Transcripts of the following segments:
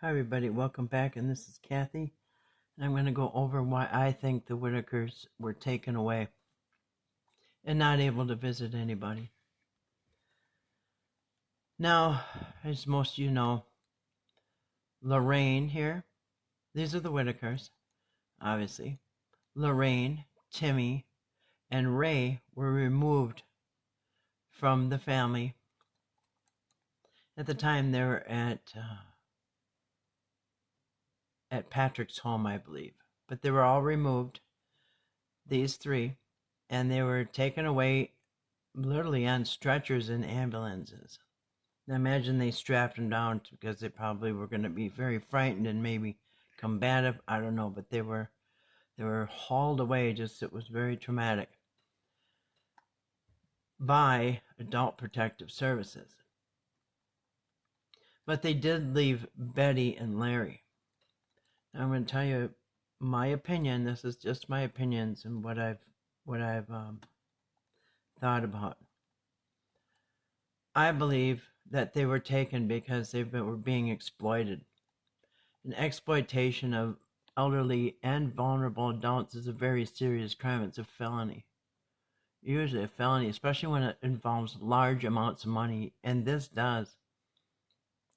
Hi everybody, welcome back, and this is Kathy. And I'm going to go over why I think the Whittakers were taken away and not able to visit anybody. Now, as most of you know, Lorraine here, these are the Whittakers, obviously. Lorraine, Timmy, and Ray were removed from the family. At the time, they were at Patrick's home, I believe. But they were all removed, these three, and they were taken away literally on stretchers and ambulances. I imagine they strapped them down because they probably were going to be very frightened and maybe combative. I don't know, but they were hauled away. It was very traumatic by Adult Protective Services. But they did leave Betty and Larry. I'm going to tell you my opinion. This is just my opinions and what I've thought about. I believe that they were taken because were being exploited. An exploitation of elderly and vulnerable adults is a very serious crime. It's a felony. Usually a felony, especially when it involves large amounts of money, and this does.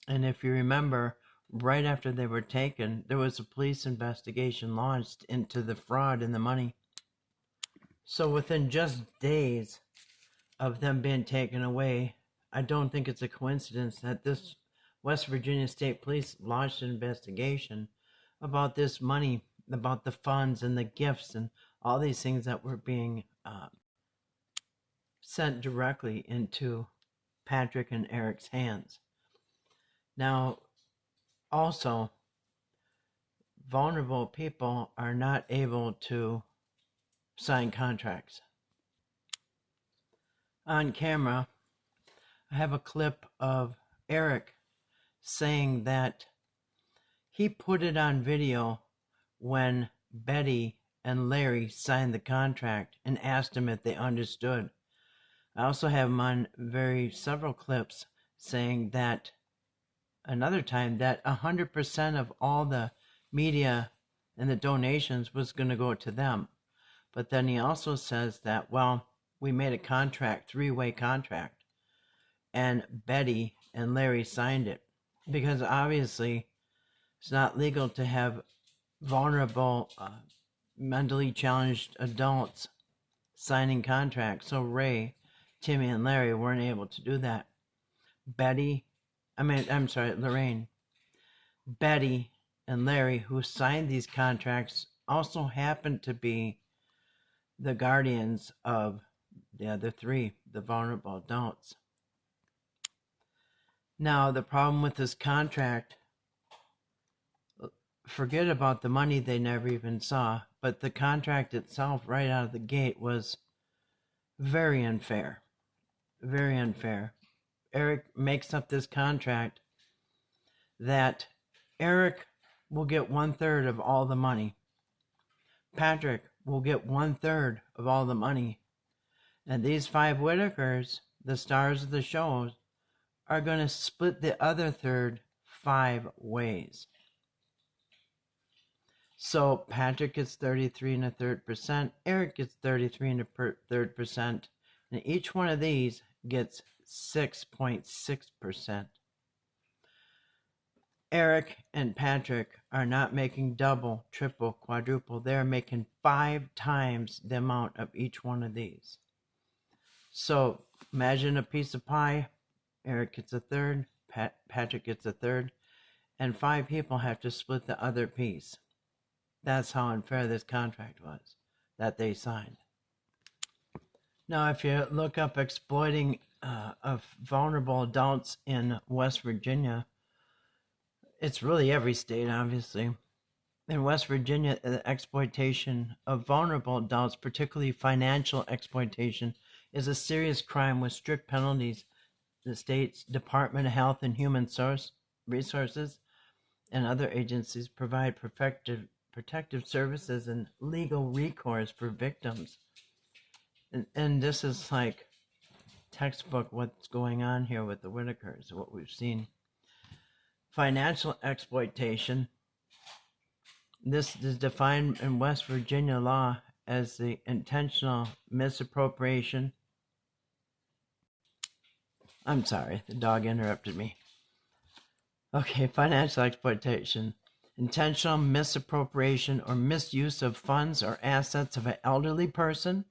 And if you remember, right after they were taken, there was a police investigation launched into the fraud and the money. So within just days of them being taken away, I don't think it's a coincidence that this West Virginia State Police launched an investigation about this money, about the funds and the gifts and all these things that were being sent directly into Patrick and Eric's hands. Now, also, vulnerable people are not able to sign contracts. On camera, I have a clip of Eric saying that he put it on video when Betty and Larry signed the contract and asked him if they understood. I also have him on several clips saying that another time that 100% of all the media and the donations was going to go to them. But then he also says that, well, we made a contract, three-way contract, and Betty and Larry signed it because obviously it's not legal to have vulnerable, mentally challenged adults signing contracts. So Ray, Timmy, and Larry weren't able to do that. Lorraine, Betty, and Larry, who signed these contracts, also happened to be the guardians of the other three, the vulnerable adults. Now, the problem with this contract, forget about the money they never even saw, but the contract itself right out of the gate was very unfair. Very unfair. Eric makes up this contract that Eric will get 1/3 of all the money. Patrick will get 1/3 of all the money. And these 5 Whittakers, the stars of the shows, are going to split the other third 5 ways. So Patrick gets 33 1/3%, Eric gets 33 1/3%, and each one of these gets 6.6%. Eric and Patrick are not making double, triple, quadruple. They're making 5 times the amount of each one of these. So imagine a piece of pie. Eric gets 1/3, Patrick gets 1/3, and 5 people have to split the other piece. That's how unfair this contract was that they signed. Now, if you look up exploiting of vulnerable adults in West Virginia, it's really every state, obviously. In West Virginia, the exploitation of vulnerable adults, particularly financial exploitation, is a serious crime with strict penalties. The state's Department of Health and Human Resources and other agencies provide protective services and legal recourse for victims. And this is like textbook what's going on here with the Whittakers, what we've seen. Financial exploitation. This is defined in West Virginia law as the intentional misappropriation. I'm sorry, the dog interrupted me. Okay, financial exploitation. Intentional misappropriation or misuse of funds or assets of an elderly person,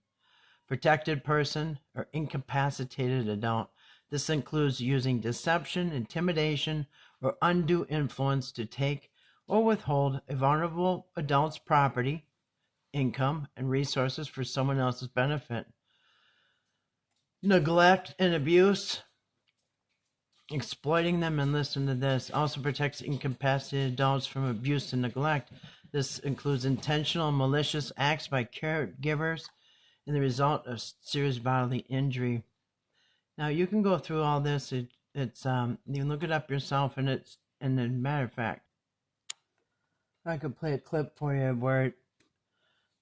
protected person, or incapacitated adult. This includes using deception, intimidation, or undue influence to take or withhold a vulnerable adult's property, income, and resources for someone else's benefit. Neglect and abuse. Exploiting them, and listen to this, also protects incapacitated adults from abuse and neglect. This includes intentional and malicious acts by caregivers and the result of serious bodily injury. Now, you can go through all this. It's you can look it up yourself, and as a matter of fact, I could play a clip for you where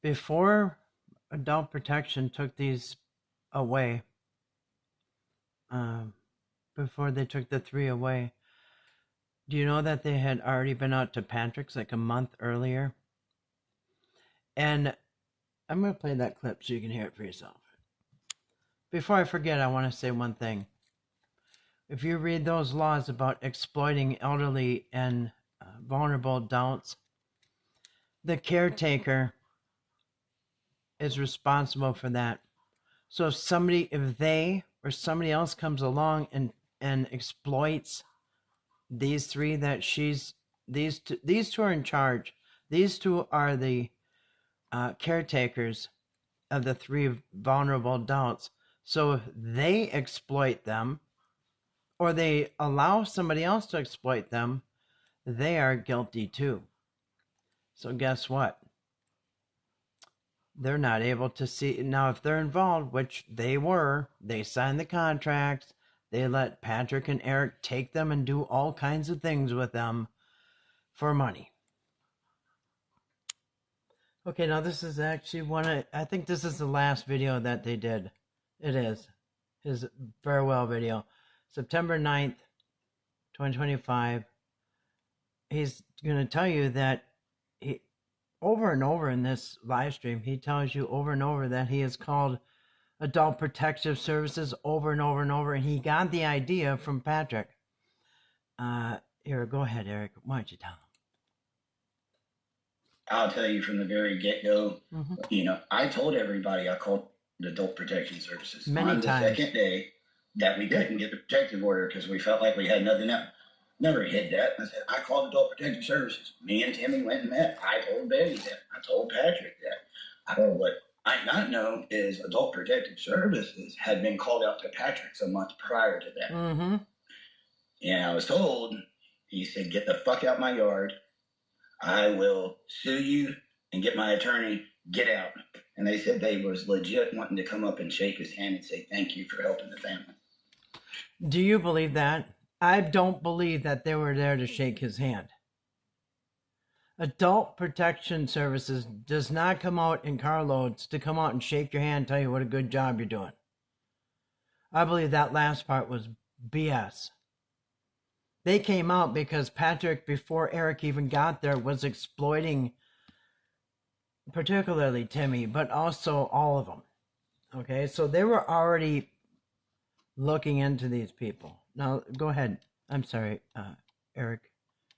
before adult protection took these away, before they took the 3 away, do you know that they had already been out to Patrick's like a month earlier? And I'm going to play that clip so you can hear it for yourself. Before I forget, I want to say one thing. If you read those laws about exploiting elderly and vulnerable adults, the caretaker is responsible for that. So if they or somebody else comes along and exploits these 3 that these two are in charge. These 2 are the caretakers of the 3 vulnerable adults. So if they exploit them or they allow somebody else to exploit them, they are guilty too. So guess what? They're not able to see. Now, if they're involved, which they were, they signed the contracts. They let Patrick and Eric take them and do all kinds of things with them for money. Okay, now this is actually I think this is the last video that they did. It is. His farewell video. September 9th, 2025. He's going to tell you that over and over in this live stream, he tells you over and over that he has called Adult Protective Services over and over and over, and he got the idea from Patrick. Here, go ahead, Eric. Why don't you tell him? I'll tell you from the very get-go, I told everybody I called the Adult Protection Services many on times. The second day that we couldn't get the protective order because we felt like we had nothing else. Never hid that. I said, I called Adult Protective Services. Me and Timmy went and met. I told Betty that. I told Patrick that. What I did not know is Adult Protective Services had been called out to Patrick's a month prior to that. Mm-hmm. And I was told, he said, get the fuck out my yard. I will sue you and get my attorney. Get out. And they said they was legit wanting to come up and shake his hand and say thank you for helping the family. Do you believe that? I don't believe that they were there to shake his hand. Adult Protection Services does not come out in carloads to come out and shake your hand and tell you what a good job you're doing. I believe that last part was BS. They came out because Patrick, before Eric even got there, was exploiting particularly Timmy, but also all of them. Okay, so they were already looking into these people. Now, go ahead. I'm sorry, Eric.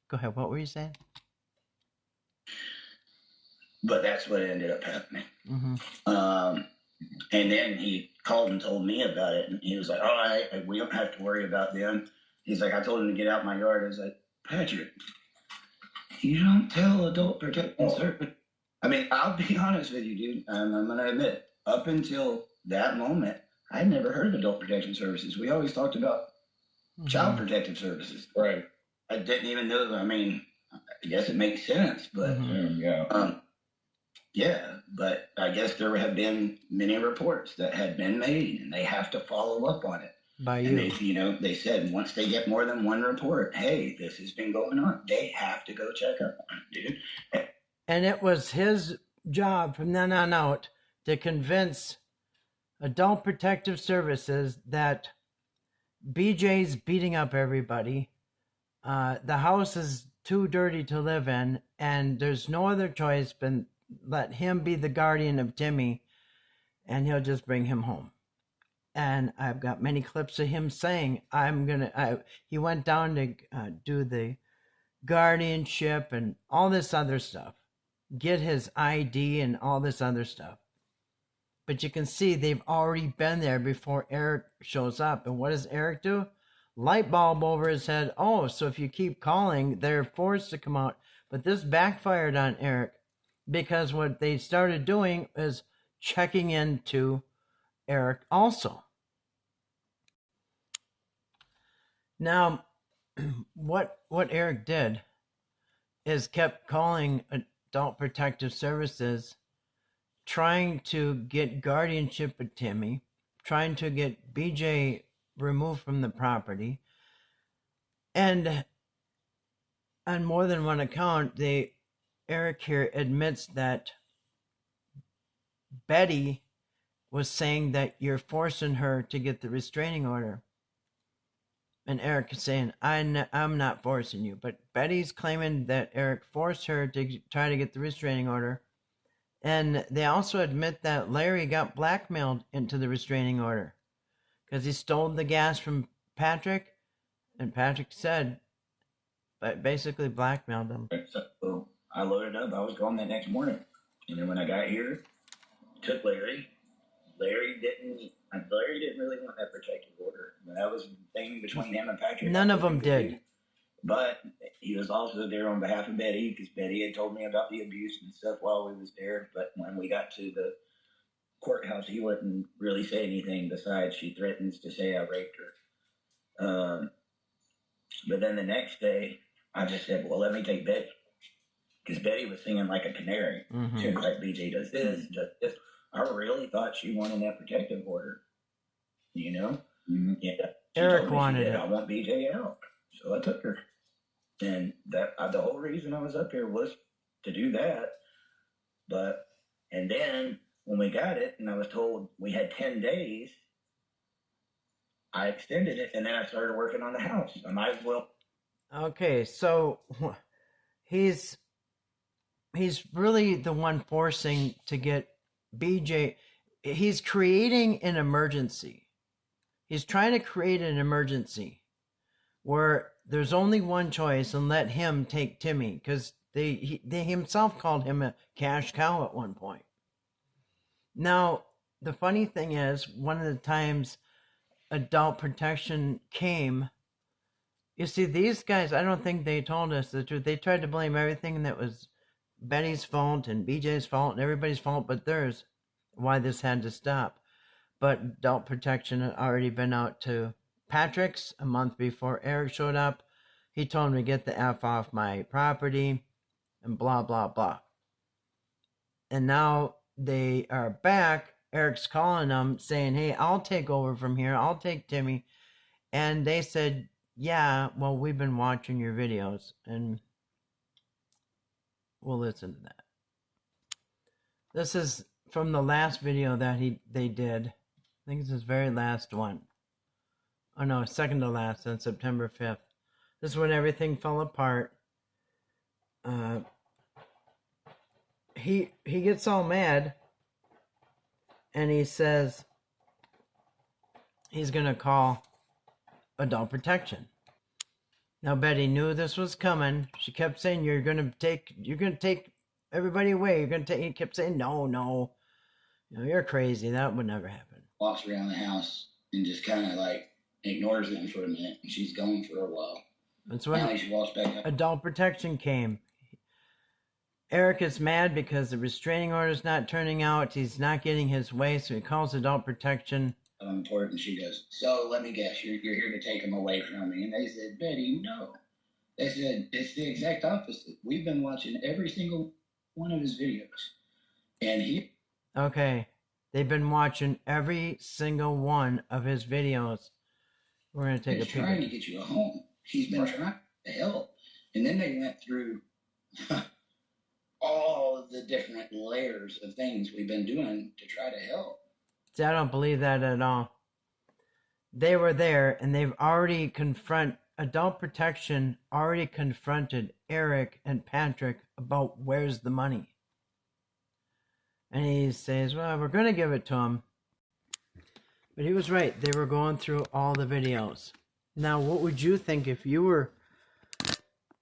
Go ahead. What were you saying? But that's what ended up happening. Mm-hmm. And then he called and told me about it, and he was like, all right, we don't have to worry about them. He's like, I told him to get out my yard. I was like, Patrick, you don't tell Adult Protection Service. I mean, I'll be honest with you, dude. I'm going to admit, up until that moment, I'd never heard of Adult Protection Services. We always talked about Child Protective Services. Right. I didn't even know. I mean, I guess it makes sense, but yeah, but I guess there have been many reports that had been made, and they have to follow up on it. By you. And they said once they get more than one report, hey, this has been going on, they have to go check up on it, dude. And it was his job from then on out to convince Adult Protective Services that BJ's beating up everybody. The house is too dirty to live in, and there's no other choice but let him be the guardian of Timmy, and he'll just bring him home. And I've got many clips of him saying, he went down to do the guardianship and all this other stuff, get his ID and all this other stuff. But you can see they've already been there before Eric shows up. And what does Eric do? Light bulb over his head. Oh, so if you keep calling, they're forced to come out. But this backfired on Eric because what they started doing is checking into Eric also. Now, what Eric did is kept calling Adult Protective Services, trying to get guardianship of Timmy, trying to get BJ removed from the property. And on more than one account, Eric here admits that Betty was saying that you're forcing her to get the restraining order. And Eric is saying, I'm not forcing you. But Betty's claiming that Eric forced her to try to get the restraining order. And they also admit that Larry got blackmailed into the restraining order because he stole the gas from Patrick. And Patrick said, but basically blackmailed him. So I loaded up. I was gone that next morning. And then when I got here, took Larry. Larry didn't really want that protective order. That was the thing between him and Patrick. None of them did. But he was also there on behalf of Betty because Betty had told me about the abuse and stuff while we was there. But when we got to the courthouse, he wouldn't really say anything besides she threatens to say I raped her. But then the next day, I just said, well, let me take Betty. Because Betty was singing like a canary. Mm-hmm. She was like, BJ does this, does this. I really thought she wanted that protective order. You know? Mm-hmm. Yeah. Eric wanted it. I want BJ out. So I took her. And that the whole reason I was up here was to do that. And then when we got it and I was told we had 10 days, I extended it and then I started working on the house. I might as well. Okay, so he's really the one forcing to get BJ. He's creating an emergency. He's trying to create an emergency where there's only one choice and let him take Timmy because they himself called him a cash cow at one point. Now, the funny thing is, one of the times adult protection came, you see, these guys, I don't think they told us the truth. They tried to blame everything that was Betty's fault and BJ's fault and everybody's fault but theirs, why this had to stop. But adult protection had already been out to Patrick's a month before Eric showed up. He told him to get the F off my property and blah, blah, blah. And now they are back. Eric's calling them saying, hey, I'll take over from here. I'll take Timmy. And they said, yeah, well, we've been watching your videos and we'll listen to that. This is from the last video that they did. I think it's his very last one. Oh no, second to last on September 5th. This is when everything fell apart. He gets all mad and he says he's gonna call adult protection. Now Betty knew this was coming. She kept saying, you're gonna take everybody away. He kept saying, no. You're crazy. That would never happen. Walks around the house and just kind of like ignores them for a minute, and she's gone for a while. That's when she walks back up. Adult protection came. Eric is mad because the restraining order is not turning out. He's not getting his way, so he calls adult protection. Important. She goes, so let me guess, you're here to take him away from me. And they said, Betty, no. They said, it's the exact opposite. We've been watching every single one of his videos. And okay. They've been watching every single one of his videos. We're going to take a peek. He's trying to get you a home. He's been trying to help. And then they went through all of the different layers of things we've been doing to try to help. See, I don't believe that at all. They were there, and they've already adult protection already confronted Eric and Patrick about where's the money. And he says, well, we're going to give it to him. But he was right. They were going through all the videos. Now, what would you think if you were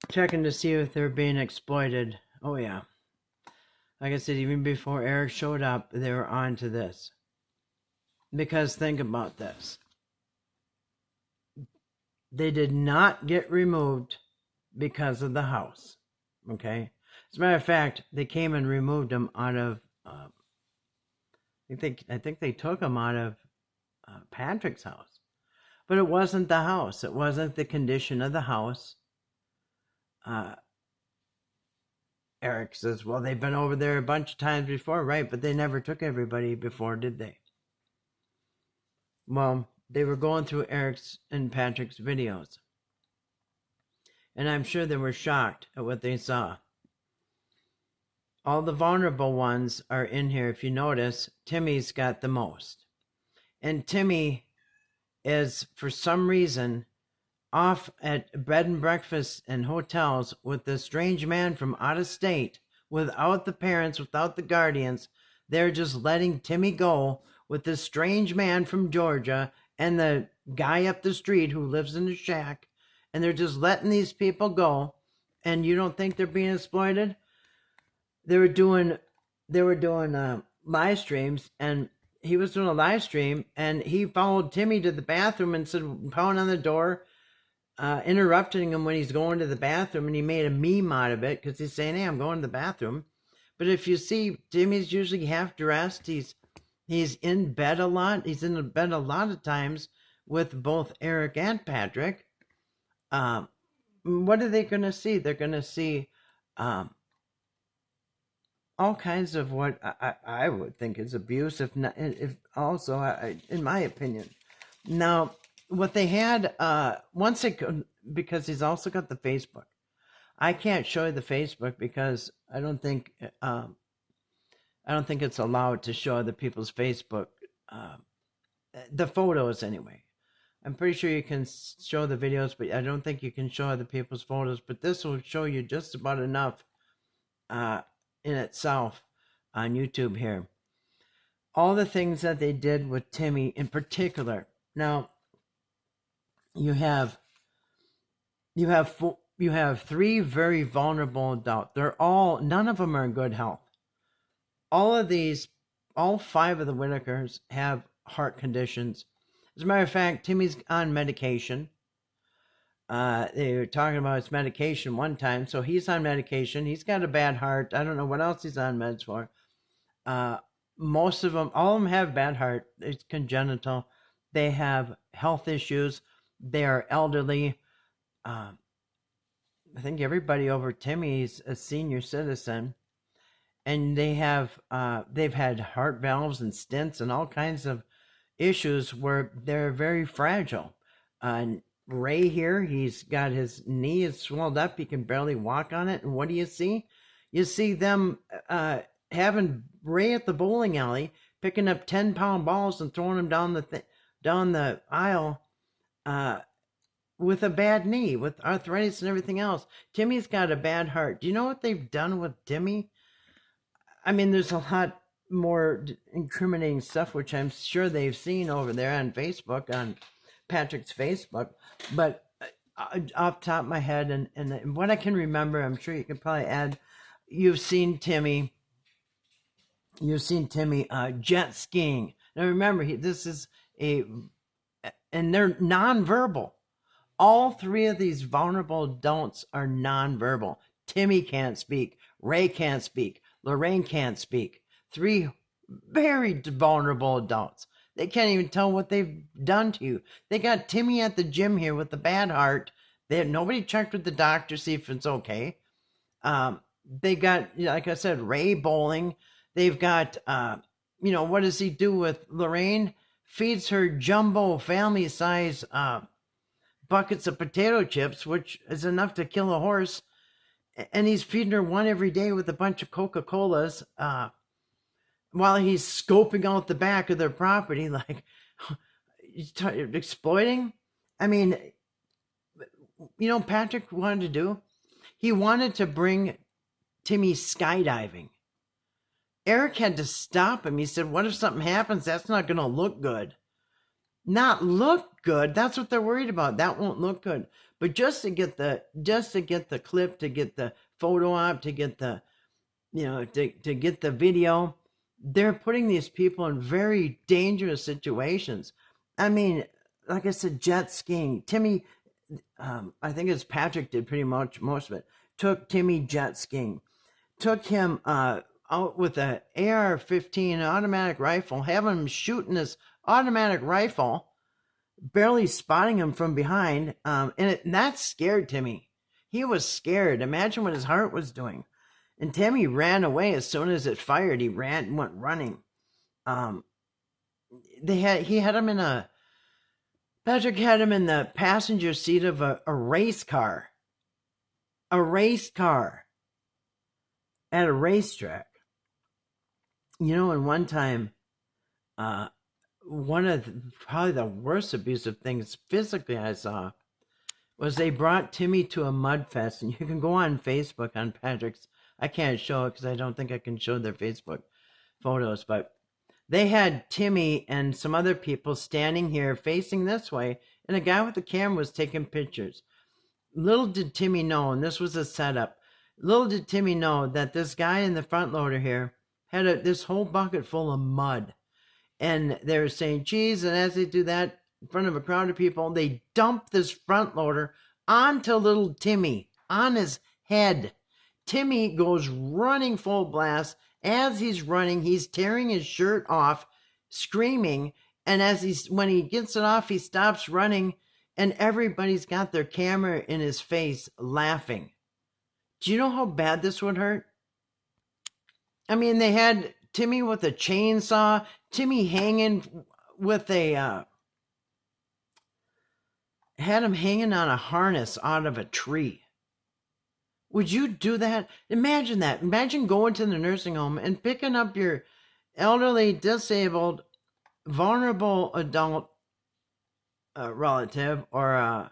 checking to see if they're being exploited? Oh, yeah. Like I said, even before Eric showed up, they were on to this. Because think about this. They did not get removed because of the house. Okay? As a matter of fact, they came and removed them out of, I think they took them out of Patrick's house. But it wasn't the house. It wasn't the condition of the house. Eric says, well, they've been over there a bunch of times before, right? But they never took everybody before, did they? Well, they were going through Eric's and Patrick's videos. And I'm sure they were shocked at what they saw. All the vulnerable ones are in here. If you notice, Timmy's got the most. And Timmy is, for some reason, off at bed and breakfast and hotels with this strange man from out of state, without the parents, without the guardians. They're just letting Timmy go with this strange man from Georgia and the guy up the street who lives in a shack. And they're just letting these people go. And you don't think they're being exploited? They were doing live streams, and he was doing a live stream, and he followed Timmy to the bathroom and said, pound on the door, interrupting him when he's going to the bathroom, and he made a meme out of it because he's saying, hey, I'm going to the bathroom. But if you see, Timmy's usually half dressed. He's in bed a lot. He's in bed a lot of times with both Eric and Patrick. What are they going to see? They're going to see all kinds of what I would think is abuse, if not, if also, in my opinion. Now, what they had, once it, because he's also got the Facebook. I can't show you the Facebook because I don't think it's allowed to show other people's Facebook, the photos anyway. I'm pretty sure you can show the videos, but I don't think you can show other people's photos. But this will show you just about enough in itself on YouTube here. All the things that they did with Timmy in particular. Now, you have three very vulnerable adults. None of them are in good health. All five of the Whittakers have heart conditions. As a matter of fact, Timmy's on medication. They were talking about his medication one time, so he's on medication. He's got a bad heart. I don't know what else he's on meds for. Most of them, all of them have bad heart. It's congenital. They have health issues. They are elderly. I think everybody over Timmy's a senior citizen, and they've had heart valves and stents and all kinds of issues where they're very fragile. Ray here, he's got his knee is swelled up. He can barely walk on it. And what do you see? You see them having Ray at the bowling alley, picking up 10-pound balls and throwing them down the aisle with a bad knee, with arthritis and everything else. Timmy's got a bad heart. Do you know what they've done with Timmy? I mean, there's a lot more incriminating stuff, which I'm sure they've seen over there on Facebook, on Patrick's Facebook, but off the top of my head and what I can remember, I'm sure you could probably add, you've seen Timmy jet skiing. Now remember, and they're nonverbal. All three of these vulnerable adults are nonverbal. Timmy can't speak. Ray can't speak. Lorraine can't speak. Three very vulnerable adults. They can't even tell what they've done to you. They got Timmy at the gym here with the bad heart. Nobody checked with the doctor to see if it's okay. They got, like I said, Ray bowling. They've got, what does he do with Lorraine? Feeds her jumbo family size buckets of potato chips, which is enough to kill a horse. And he's feeding her one every day with a bunch of Coca-Colas. While he's scoping out the back of their property, like exploiting. I mean, Patrick wanted to do? He wanted to bring Timmy skydiving. Eric had to stop him. He said, what if something happens? That's not going to look good. Not look good. That's what they're worried about. That won't look good. But just to get the clip, to get the photo op, to get the, to get the video, they're putting these people in very dangerous situations. I mean, like I said, jet skiing. Timmy, I think it's Patrick did pretty much most of it. Took Timmy jet skiing. Took him out with an AR-15 automatic rifle, having him shooting this automatic rifle, barely spotting him from behind, and that scared Timmy. He was scared. Imagine what his heart was doing. And Timmy ran away as soon as it fired. He went running. Patrick had him in the passenger seat of a race car. A race car at a racetrack. And one time, one of probably the worst abusive things physically I saw was they brought Timmy to a mud fest, and you can go on Facebook on Patrick's. I can't show it because I don't think I can show their Facebook photos, but they had Timmy and some other people standing here facing this way, and a guy with a camera was taking pictures. Little did Timmy know, and this was a setup, little did Timmy know that this guy in the front loader here had this whole bucket full of mud. And they were saying, geez, and as they do that in front of a crowd of people, they dump this front loader onto little Timmy, on his head. Timmy goes running full blast. As he's running, he's tearing his shirt off, screaming. And when he gets it off, he stops running, and everybody's got their camera in his face laughing. Do you know how bad this would hurt? I mean, they had Timmy with a chainsaw, Timmy hanging with had him hanging on a harness out of a tree. Would you do that? Imagine that. Imagine going to the nursing home and picking up your elderly, disabled, vulnerable adult relative or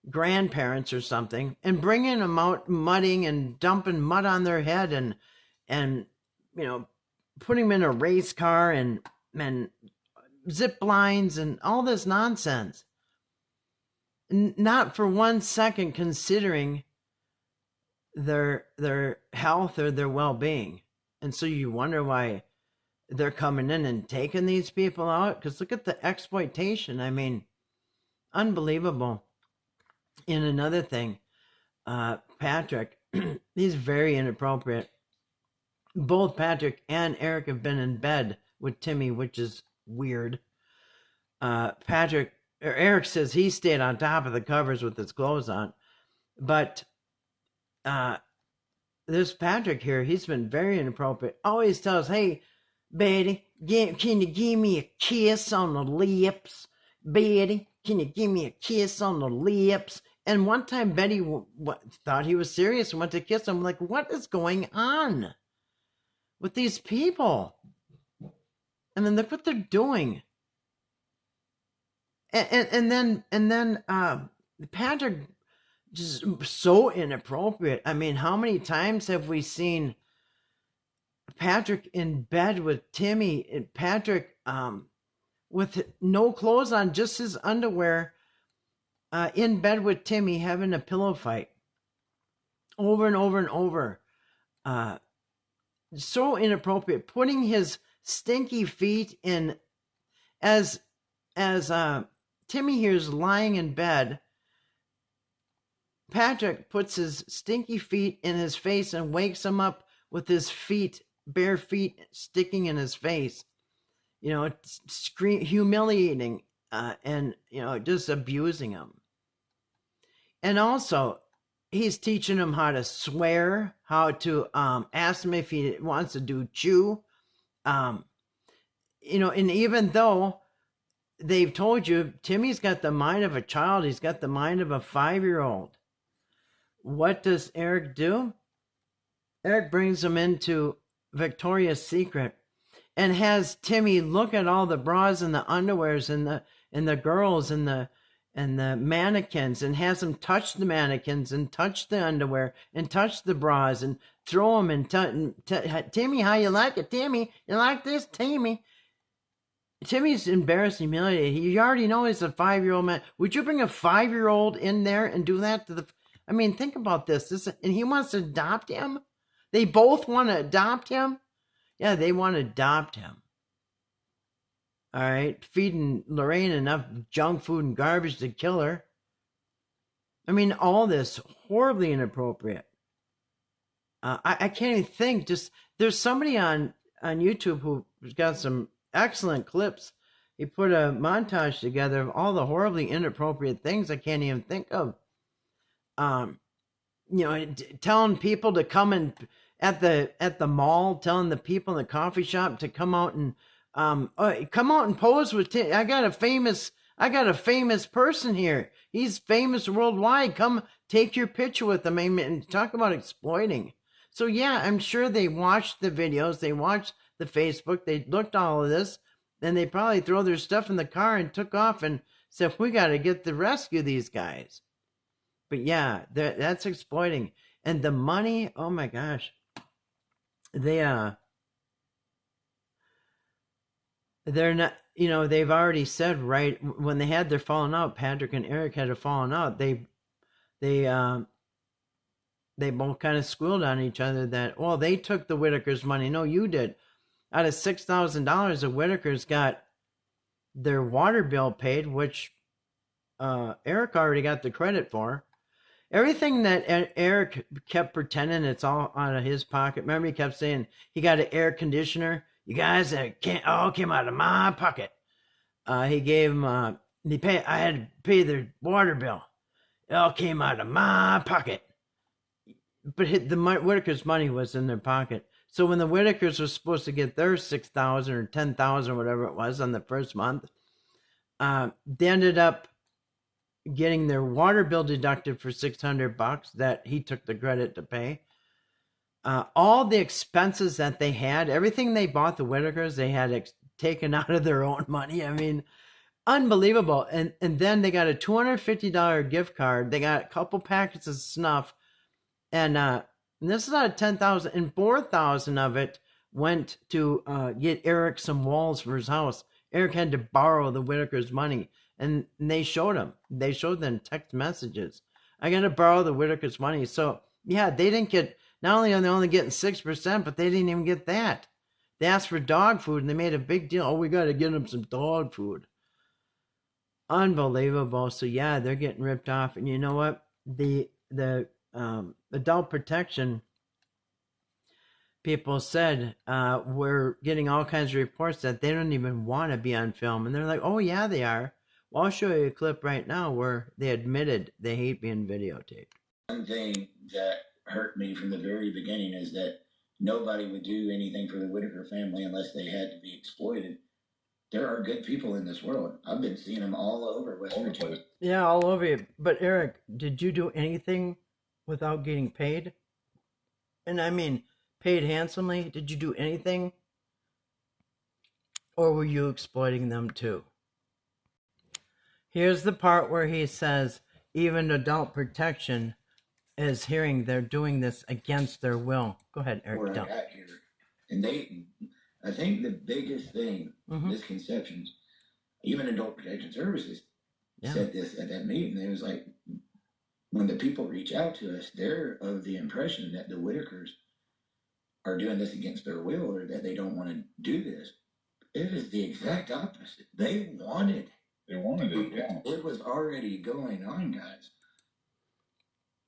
grandparents or something, and bringing them out mudding and dumping mud on their head and putting them in a race car and zip lines and all this nonsense. Not for 1 second considering their health or their well-being. And so you wonder why they're coming in and taking these people out, because look at the exploitation. I mean, unbelievable. And another thing, Patrick, he's very inappropriate. Both Patrick and Eric have been in bed with Timmy, which is weird. Eric says he stayed on top of the covers with his clothes on, but this Patrick here, he's been very inappropriate. Always tells, hey, Betty, can you give me a kiss on the lips? Betty, can you give me a kiss on the lips? And one time Betty thought he was serious and went to kiss him. I'm like, what is going on with these people? And then look what they're doing. And then Patrick, just so inappropriate. I mean, how many times have we seen Patrick in bed with Timmy, and Patrick with no clothes on, just his underwear, in bed with Timmy having a pillow fight over and over and over. So inappropriate. Putting his stinky feet in, as Timmy here is lying in bed, Patrick puts his stinky feet in his face and wakes him up with his feet, bare feet, sticking in his face. Humiliating, and just abusing him. And also, he's teaching him how to swear, how to ask him if he wants to do chew. And even though they've told you Timmy's got the mind of a child, he's got the mind of a 5-year-old. What does Eric do? Eric brings him into Victoria's Secret and has Timmy look at all the bras and the underwears and the girls and and the mannequins, and has them touch the mannequins and touch the underwear and touch the bras and throw them and Timmy, how you like it? Timmy, you like this? Timmy's embarrassed and humiliated. You already know he's a 5-year-old man. Would you bring a 5-year-old in there and do that to the... I mean, think about this. And he wants to adopt him? They both want to adopt him? Yeah, they want to adopt him. All right? Feeding Lorraine enough junk food and garbage to kill her. I mean, all this horribly inappropriate. I can't even think. Just there's somebody on YouTube who's got some excellent clips. He put a montage together of all the horribly inappropriate things I can't even think of. Telling people to come and at the mall, telling the people in the coffee shop to come out and come out and pose with. I got a famous person here. He's famous worldwide. Come take your picture with him. I mean, talk about exploiting. So yeah, I'm sure they watched the videos, they watched the Facebook, they looked all of this, and they probably throw their stuff in the car and took off and said, we got to rescue these guys. But yeah, that's exploiting. And the money, oh my gosh, they're not, they've already said, right, when they had their falling out, Patrick and Eric had a falling out, they both kind of squealed on each other that, well, they took the Whittakers' money. No, you did. Out of $6,000, the Whittakers got their water bill paid, which Eric already got the credit for. Everything that Eric kept pretending it's all out of his pocket. Remember, he kept saying he got an air conditioner. You guys, all came out of my pocket. He gave him, I had to pay their water bill. It all came out of my pocket. But the Whittakers' money was in their pocket. So when the Whittakers were supposed to get their $6,000 or $10,000 or whatever it was on the first month, they ended up getting their water bill deducted for $600 that he took the credit to pay. All the expenses that they had, everything they bought, the Whittakers, they had taken out of their own money. I mean, unbelievable. And then they got a $250 gift card. They got a couple packets of snuff. And this is out of 10,000, and 4,000 of it went to get Eric some walls for his house. Eric had to borrow the Whittakers' money, and they showed him. They showed them text messages. I got to borrow the Whittakers' money. So yeah, they didn't get. Not only are they only getting 6%, but they didn't even get that. They asked for dog food, and they made a big deal. Oh, we got to get them some dog food. Unbelievable. So yeah, they're getting ripped off, and you know what? The adult protection people said we're getting all kinds of reports that they don't even want to be on film, and they're like, oh yeah, they are. Well, I'll show you a clip right now where they admitted they hate being videotaped. One thing that hurt me from the very beginning is that nobody would do anything for the Whittaker family unless they had to be exploited. There are good people in this world. I've been seeing them all over West Virginia. Yeah, all over you. But Eric, did you do anything without getting paid? And I mean, paid handsomely? Did you do anything? Or were you exploiting them too? Here's the part where he says, even adult protection is hearing they're doing this against their will. Go ahead, Eric. Where I got here. And I think the biggest thing, misconceptions, even Adult Protection Services said this at that meeting. It was like, when the people reach out to us, they're of the impression that the Whittakers are doing this against their will, or that they don't want to do this. It is the exact opposite. They wanted it. Yeah. It was already going on, guys.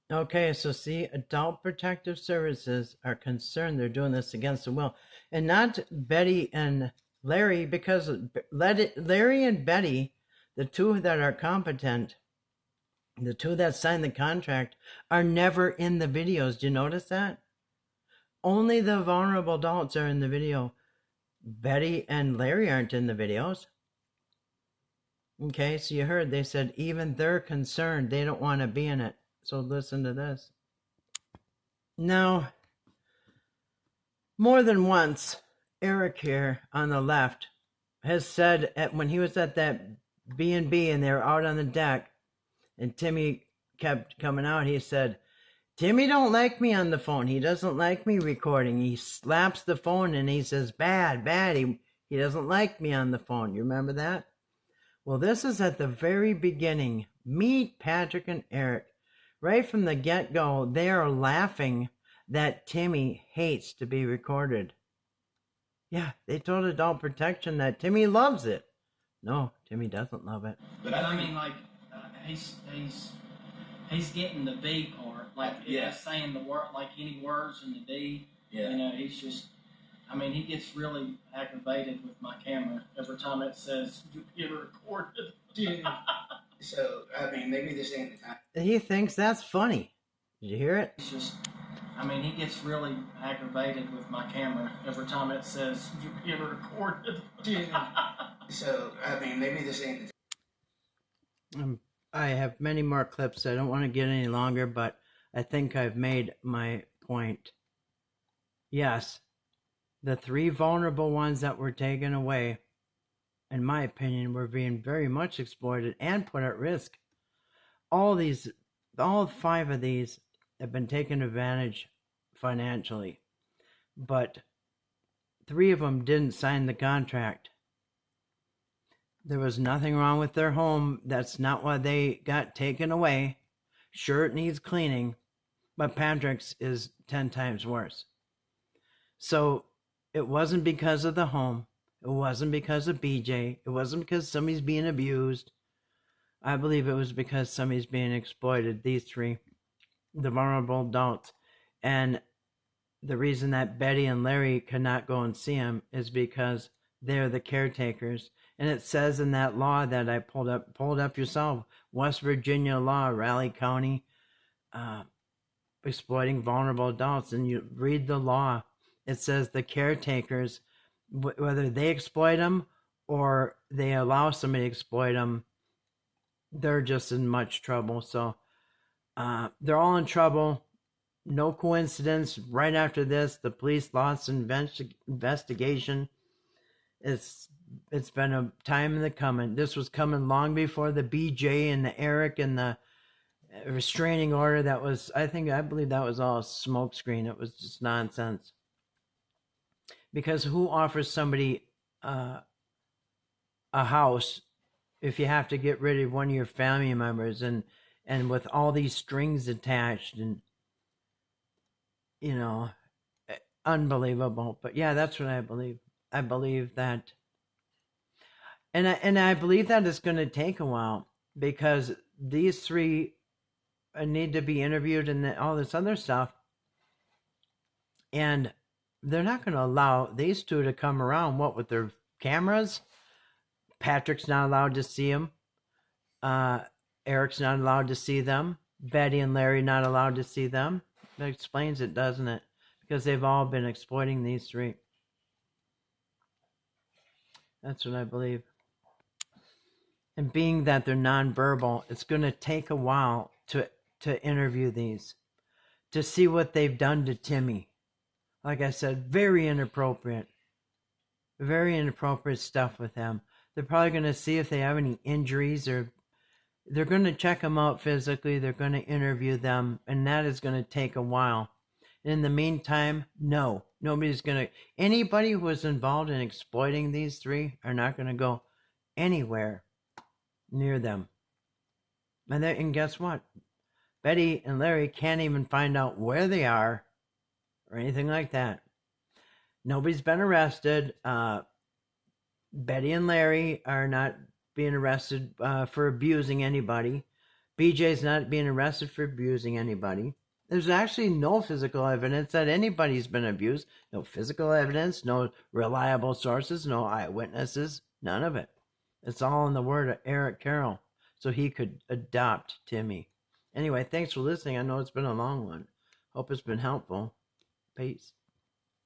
Okay, so see, Adult Protective Services are concerned they're doing this against the will. And not Betty and Larry, because Larry and Betty, the two that are competent, the two that signed the contract, are never in the videos. Do you notice that? Only the vulnerable adults are in the video. Betty and Larry aren't in the videos. Okay, so you heard they said even they're concerned. They don't want to be in it. So listen to this. Now, more than once, Eric here on the left has said when he was at that B&B and they were out on the deck, And Timmy kept coming out. He said, Timmy don't like me on the phone. He doesn't like me recording. He slaps the phone and he says, bad, bad. He doesn't like me on the phone. You remember that? Well, this is at the very beginning. Meet Patrick and Eric. Right from the get-go, they are laughing that Timmy hates to be recorded. Yeah, they told Adult Protection that Timmy loves it. No, Timmy doesn't love it. But I mean, like, he's getting the D part, like he's saying the word, like any words in the D. Yeah. You know, he's just. I mean, he gets really aggravated with my camera every time it says you get recorded. Dude. So I mean, maybe this ain't the time. He thinks that's funny. Did you hear it? It's just. I mean, he gets really aggravated with my camera every time it says you get recorded. Dude. So I mean, maybe this ain't the time. I have many more clips. I don't want to get any longer, but I think I've made my point. Yes, the 3 vulnerable ones that were taken away, in my opinion, were being very much exploited and put at risk. All 5 of these have been taken advantage financially, but 3 of them didn't sign the contract. There was nothing wrong with their home. That's not why they got taken away. Sure, it needs cleaning, but Patrick's is 10 times worse. So it wasn't because of the home. It wasn't because of BJ. It wasn't because somebody's being abused. I believe it was because somebody's being exploited. These 3, the vulnerable adults. And the reason that Betty and Larry could not go and see him is because they're the caretakers. And it says in that law that I pulled up yourself, West Virginia law, Raleigh County, exploiting vulnerable adults. And you read the law, it says the caretakers, whether they exploit them or they allow somebody to exploit them, they're just in much trouble. So they're all in trouble. No coincidence. Right after this, the police launched an investigation. It's been a time in the coming. This was coming long before the BJ and the Eric and the restraining order. That was, I believe that was all a smokescreen. It was just nonsense. Because who offers somebody a house if you have to get rid of one of your family members and with all these strings attached and, you know, unbelievable. But yeah, that's what I believe. I believe that. And I believe that it's going to take a while because these 3 need to be interviewed and all this other stuff. And they're not going to allow these 2 to come around, with their cameras? Patrick's not allowed to see them. Eric's not allowed to see them. Betty and Larry not allowed to see them. That explains it, doesn't it? Because they've all been exploiting these 3. That's what I believe. And being that they're nonverbal, it's going to take a while to interview these, to see what they've done to Timmy. Like I said, very inappropriate stuff with them. They're probably going to see if they have any injuries, or they're going to check them out physically. They're going to interview them, and that is going to take a while. In the meantime, anybody who was involved in exploiting these 3 are not going to go anywhere near them. And guess what? Betty and Larry can't even find out where they are or anything like that. Nobody's been arrested. Betty and Larry are not being arrested for abusing anybody. BJ's not being arrested for abusing anybody. There's actually no physical evidence that anybody's been abused. No physical evidence, no reliable sources, no eyewitnesses, none of it. It's all in the word of Eric Carroll, so he could adopt Timmy. Anyway, thanks for listening. I know it's been a long one. Hope it's been helpful. Peace.